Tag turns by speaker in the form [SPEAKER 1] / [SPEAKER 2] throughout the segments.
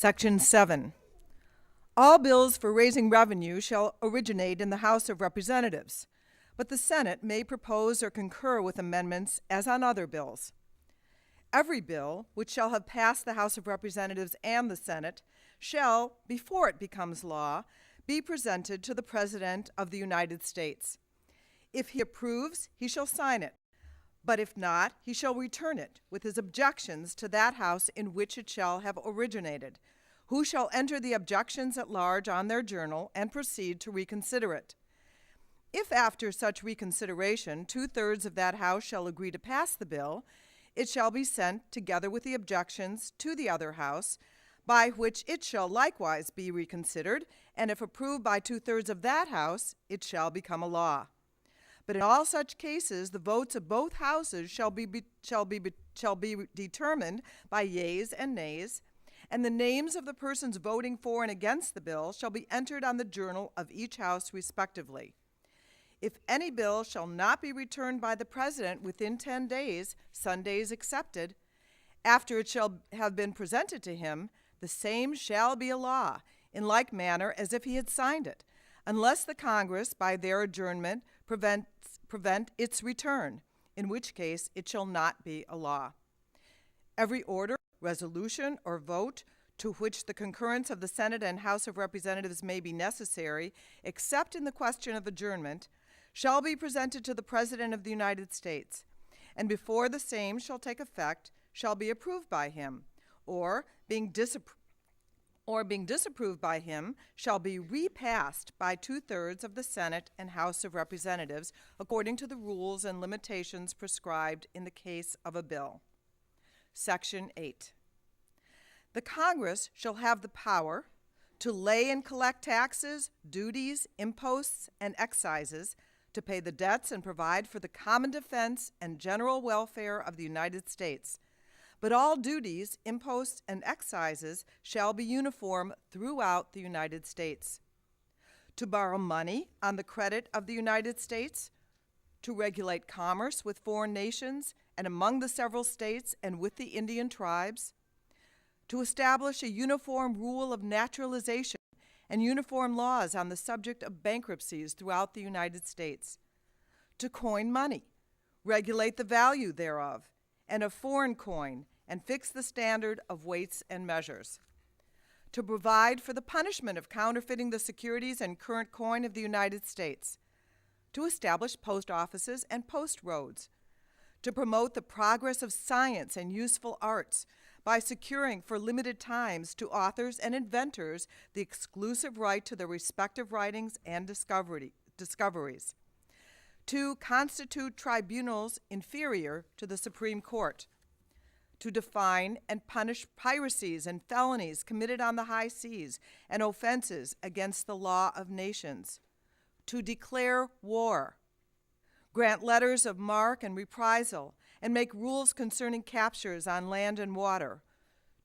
[SPEAKER 1] Section 7. All bills for raising revenue shall originate in the House of Representatives, but the Senate may propose or concur with amendments as on other bills. Every bill which shall have passed the House of Representatives and the Senate shall, before it becomes law, be presented to the President of the United States. If he approves, he shall sign it, but if not, he shall return it with his objections to that House in which it shall have originated, who shall enter the objections at large on their journal and proceed to reconsider it. If after such reconsideration 2/3 of that House shall agree to pass the bill, it shall be sent, together with the objections, to the other House, by which it shall likewise be reconsidered, and if approved by 2/3 of that House, it shall become a law. But in all such cases, the votes of both Houses shall be determined by yeas and nays, and the names of the persons voting for and against the bill shall be entered on the journal of each House respectively. If any bill shall not be returned by the President within 10 days, Sundays excepted, after it shall have been presented to him, the same shall be a law, in like manner as if he had signed it, unless the Congress, by their adjournment, prevent its return, in which case it shall not be a law. Every order, resolution, or vote to which the concurrence of the Senate and House of Representatives may be necessary, except in the question of adjournment, shall be presented to the President of the United States, and before the same shall take effect, shall be approved by him, or being disapproved by him, shall be repassed by 2/3 of the Senate and House of Representatives, according to the rules and limitations prescribed in the case of a bill. Section 8. The Congress shall have the power to lay and collect taxes, duties, imposts, and excises, to pay the debts and provide for the common defense and general welfare of the United States. But all duties, imposts, and excises shall be uniform throughout the United States. To borrow money on the credit of the United States, to regulate commerce with foreign nations and among the several states and with the Indian tribes, to establish a uniform rule of naturalization and uniform laws on the subject of bankruptcies throughout the United States, to coin money, regulate the value thereof, and of foreign coin, and fix the standard of weights and measures, to provide for the punishment of counterfeiting the securities and current coin of the United States, to establish post offices and post roads, to promote the progress of science and useful arts by securing for limited times to authors and inventors the exclusive right to their respective writings and discoveries, to constitute tribunals inferior to the Supreme Court, to define and punish piracies and felonies committed on the high seas and offenses against the law of nations, to declare war, grant letters of marque and reprisal, and make rules concerning captures on land and water,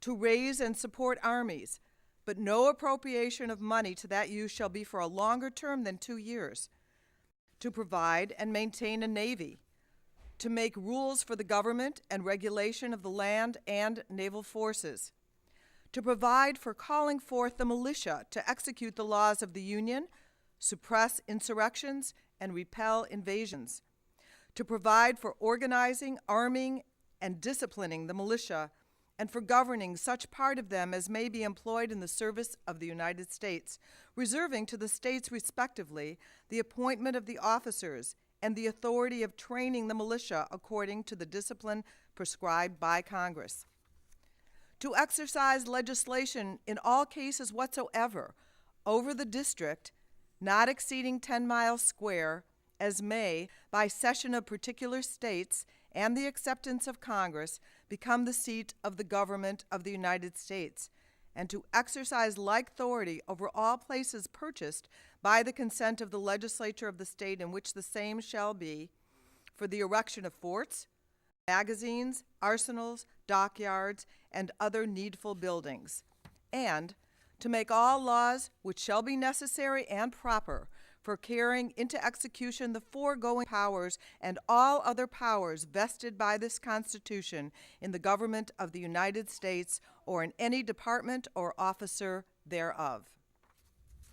[SPEAKER 1] to raise and support armies, but no appropriation of money to that use shall be for a longer term than 2 years, to provide and maintain a navy, to make rules for the government and regulation of the land and naval forces, to provide for calling forth the militia to execute the laws of the Union, suppress insurrections, and repel invasions, to provide for organizing, arming, and disciplining the militia, and for governing such part of them as may be employed in the service of the United States, reserving to the states respectively the appointment of the officers and the authority of training the militia according to the discipline prescribed by Congress, to exercise legislation in all cases whatsoever over the district not exceeding 10 miles square, as may, by cession of particular states and the acceptance of Congress, become the seat of the government of the United States, and to exercise like authority over all places purchased by the consent of the legislature of the state in which the same shall be, for the erection of forts, magazines, arsenals, dockyards, and other needful buildings, and to make all laws which shall be necessary and proper for carrying into execution the foregoing powers and all other powers vested by this Constitution in the government of the United States or in any department or officer thereof.